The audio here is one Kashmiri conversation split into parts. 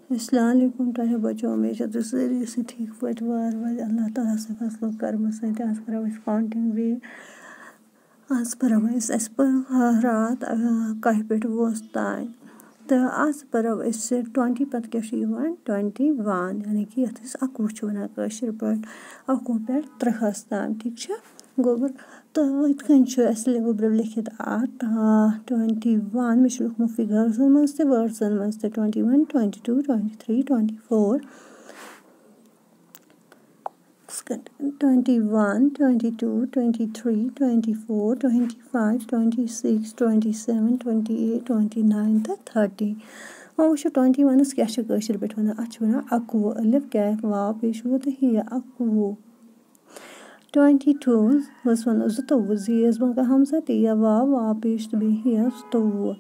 अस्सलाम वालेकुम तोह बचो हमेशा तो सारी से ठीक पट वार अल्लाह ताला से फसलों कर्म सत आज करो काउंटिंग भी आज परो अस रात कह पे वोस तान तो आज परो 20 पत क्या 21 यानी कि ये 21 वन कशर पे 21 पे 30 तान ठीक गोबर तो ये गोबर लिखित 21 मे लिखुत फिगर्स मज तो वर्ड्सन मज 21 22 23 24 21 22 23 24 25 26 27 28 29 तो 30 वो 21 क्या कशर पे वन अत वन 21 अलिफ कैफ वाव पेश वो तो ही 21 22 वन 22 जीस बन हमजा तिया वाव वाव पेश तो बेहिया 27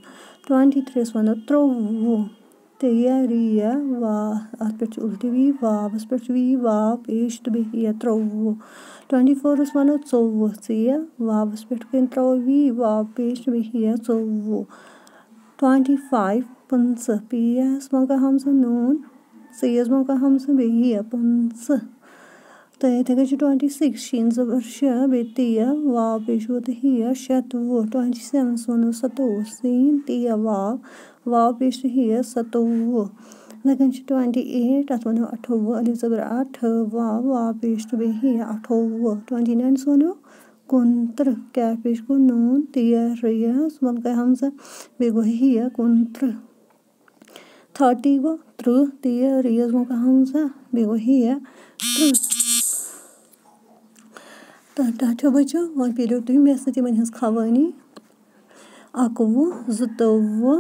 23 वन 23 तिया रिया वा अत पे उल्टी वी वावस पे वी वाव पेश तो बेहिया 23 24 वन 24 तिया वावस पे वी वाव पेश तो बेहिया 24 25 50 पियास बन हमजा नून सीस बन हमजा बेहिया 50 तो ये 26 शीन जबर शा बेतिया वाव पेश वो हिया 27 27 वन 27 सीन तिया वाव पेश हिया 27 लगन 28 अत वन 28 अलिफ जबर 8 वाव पेश तो बेहिया 28 29 वन 29 क्या पेश को नून तिया रियास बन हमजा बेगो हिया 29 30 गो 30 तिया रियास बन हमजा बेगो हिया 30 तो बचो वो पेलो तुम मे सत खवानी 21 22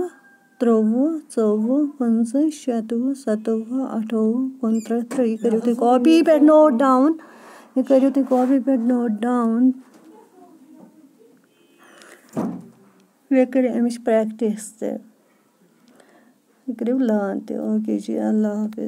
23 24 25 26 27 28 29 ये करो तुम कॉपी पे नोट डाउन ये करो अमिश प्रैक्टिस ते ये करो लान ते ओके जी अल्लाह हाफिज।